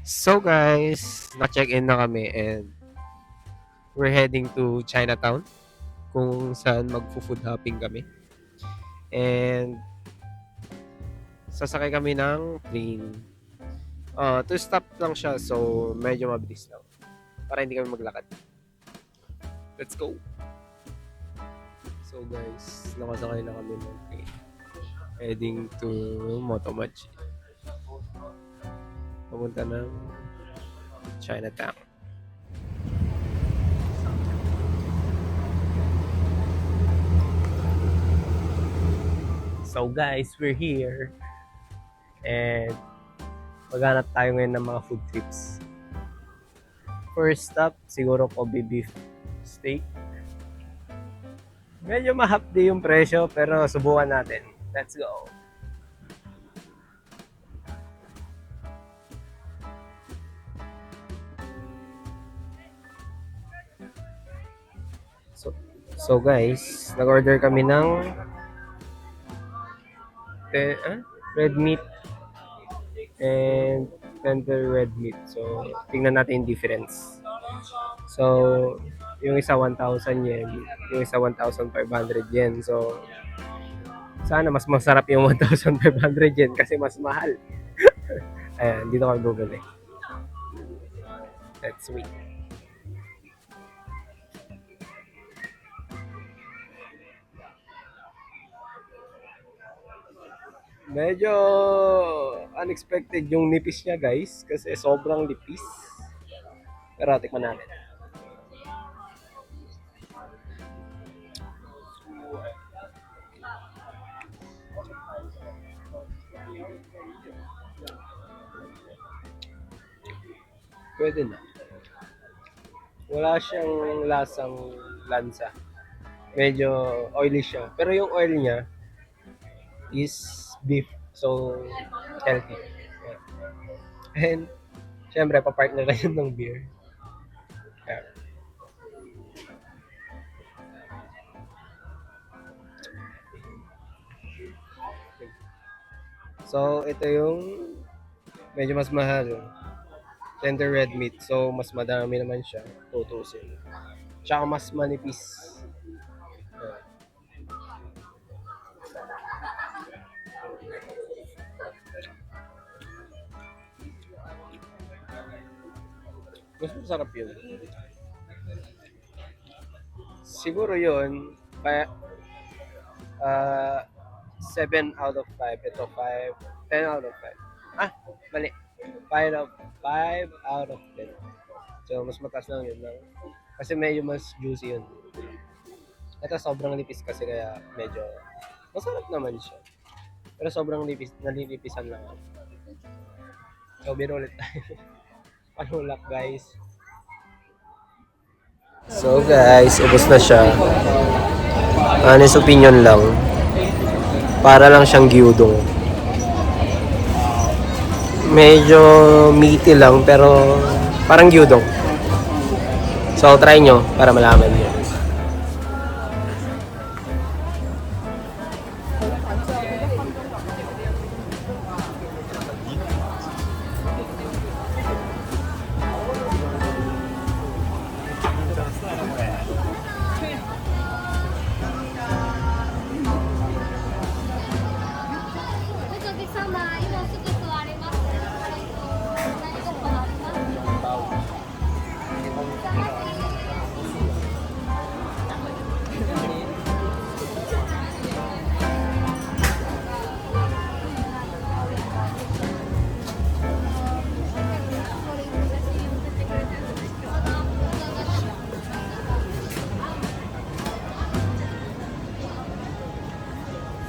So guys, na-check-in na kami and we're heading to Chinatown kung saan magfo-food hopping kami. And sasakay kami ng train. Two stop lang siya so medyo mabilis lang para hindi kami maglakad. Let's go! So guys, nakasakay na kami ng train. Heading to Motomachi. Pumunta ng Chinatown. So guys, we're here. And maghanap tayo ngayon ng mga food trips. First stop, siguro Kobe beef steak. Medyo mahapdi yung presyo pero subukan natin. Let's go! So guys, nag-order kami ng red meat and tender red meat. So, tingnan natin yung difference. So, yung isa 1,000 yen, yung isa 1,500 yen. So, sana mas masarap yung 1,500 yen kasi mas mahal. Ayan, dito kami bumili. Let's wait. Medyo unexpected yung nipis niya guys kasi sobrang nipis. Pero tikman natin. Pwede na. Wala siyang lasang lansa. Medyo oily siya. Pero yung oil niya is beef. So, healthy. And, syempre, papartner na yun ng beer. Yeah. So, ito yung medyo mas mahal. Tender red meat. So, mas madami naman siya. Tutusin. Tsaka mas manipis. Yeah. Mas masarap yun. Siguro yun. Kaya, uh, 7 out of 5. Ito 5. 10 out of 5. Ah, mali. 5 out, 5 out of 10. So, mas mataas lang yun lang. Kasi medyo mas juicy yun. Ito sobrang nipis kasi kaya medyo masarap naman siya. Pero sobrang nipis, nalilipisan lang ako. So, biro ulit tayo. Panulak guys. So guys, ubos na siya. Honest opinion lang. Para lang siyang gyudong. Medyo meaty lang pero parang gyudong. So try nyo para malaman nyo.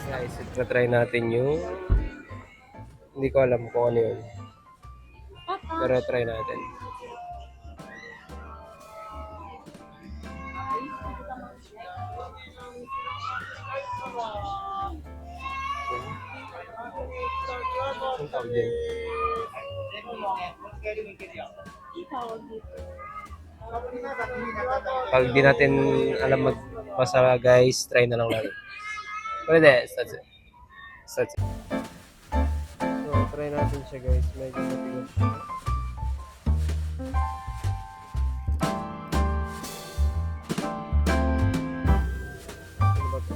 Guys, try natin yung hindi ko alam kung ano yun. Pero try natin. Ang tawag din. Pag di natin alam magbasa guys, try na lang natin. Pwede, that's it. That's it. So, try natin siya guys. Medyo matigas siya. Ano ba to?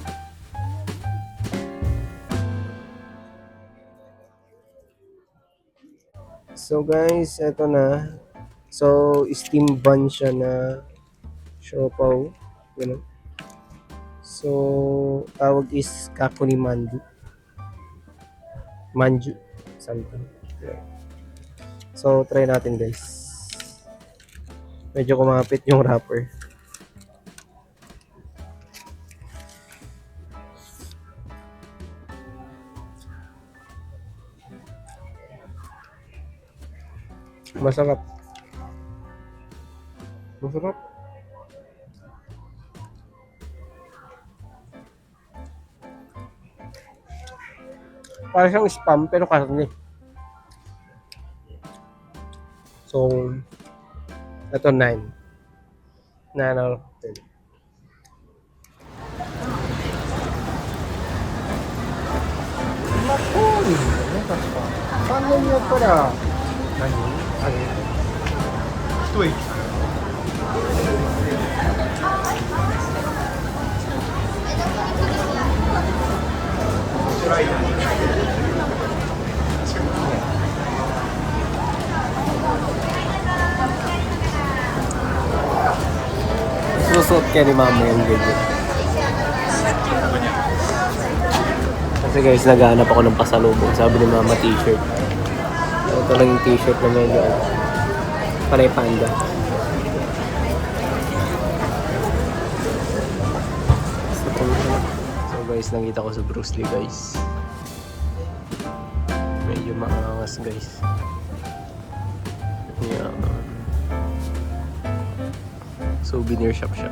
So guys, eto na. So, steam bun siya na siopaw. Ganun. So, tawag is kakuni mandu. Manju. Something. Yeah. So, try natin guys. Medyo kumapit yung wrapper. Masarap. Masarap. Parang siyang spam pero karne. So, ito 9. 9 out of 10. Makuri! Ano ka pa? Paano niyo pala? Nani? Ano? 一駅。Susuot kaya ni mama yung ganyan. Kasi guys, naghahanap ako ng pasalubong. Sabi ni mama t-shirt. Ito lang yung t-shirt na medyo panay panda. So guys, nakita ko sa Bruce Lee guys. Medyo maangas guys. Yeah. Souvenir shop siya.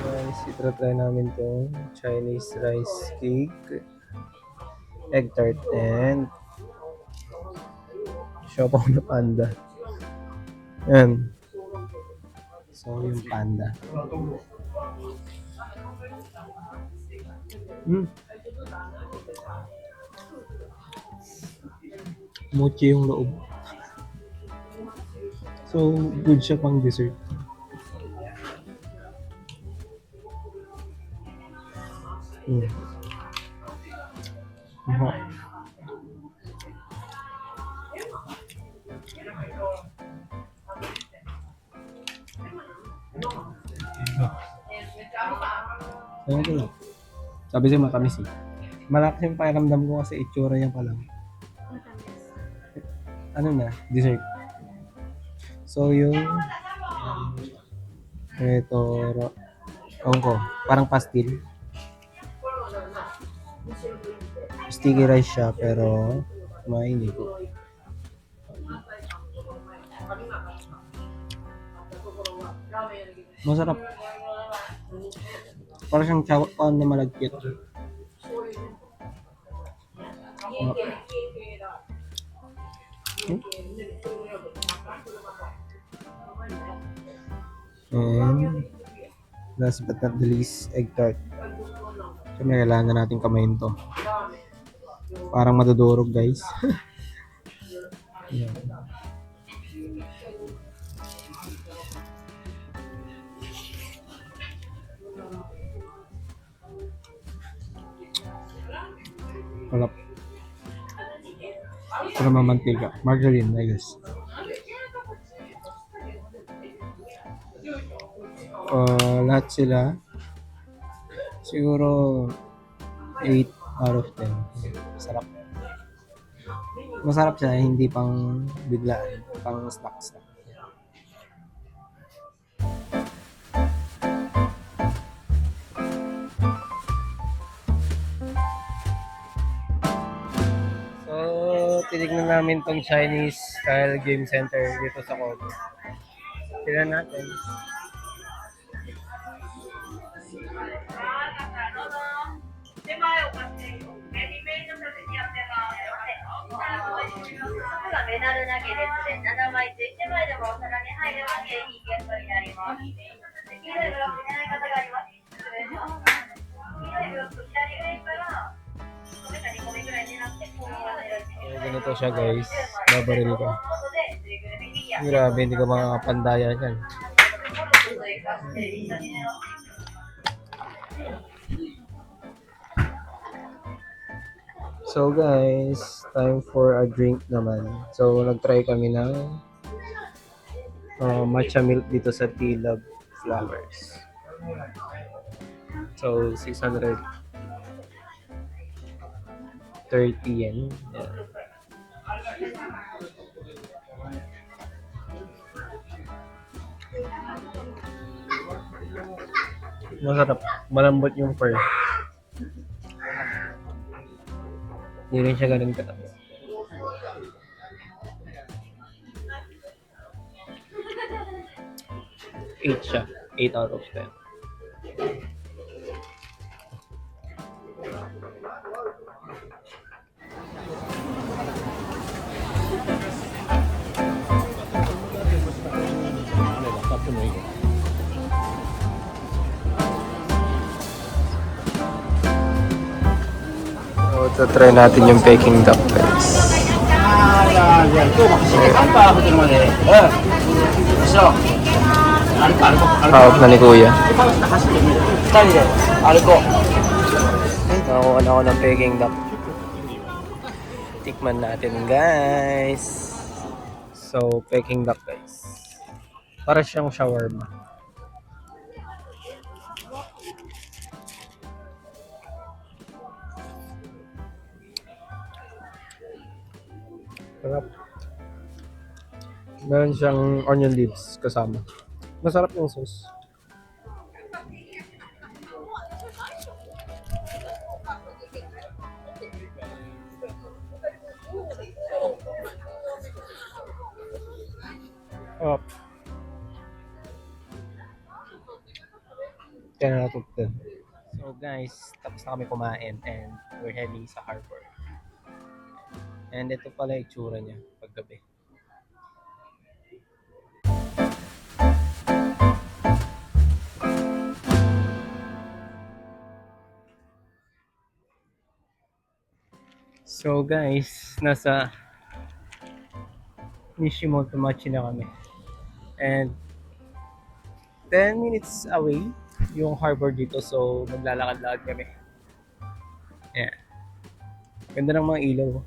Guys, itry namin to Chinese rice cake, egg tart, and siopaw na panda. Yan. So, yung panda. Mochi yung loob. So, good siya pang dessert. Aha. Ayun ko lang. Sabi siya matamis eh. Malakas yung pakiramdam ko kasi itsura yan pa lang. Ano na? Dessert. So yung ito, ewan ko, parang pastil. Sticky rice siya pero mainit. Masarap. Parang siyang chow pan na malagkit. And last but not the least, egg tart. Siyempre kailangan na natin kamayin to. Parang madudurog guys. Yan. Kalap. Ito naman mantika. Margarine, I guess. Lahat sila siguro 8 out of 10. Masarap. Masarap siya, hindi pang biglaan, pang snack. So, titignan namin tong Chinese style game center dito sa Kobe. Tignan natin. So, ganito siya guys. Babaril ko. Grabe, hindi ko makakapandaya yan. So guys, time for a drink naman. So nag-try kami ng matcha milk dito sa T-Love Flowers. So 630 yen. Yeah. Masarap. Malambot yung pearl. Hindi rin siya ganun katamis. 8 siya. 8 out of 10. So, try natin yung Peking duck guys. Hawak na ni Kuya. Nakakuha na ako ng Peking duck. Tikman natin guys. So, Peking duck guys. Para siyang shawarma. Sarap. Meron siyang onion leaves kasama. Masarap yung sauce. Oh. 10 out of 10. So guys, tapos na kami kumain and we're heading sa harbor. And ito pala yung itsura niya paggabi. So guys, nasa Nishimoto Machi na kami. And 10 minutes away yung harbor dito, so maglalakad-lakad kami. Ayan. Ganda ng mga ilaw.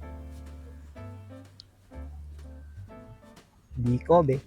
Di Kobe.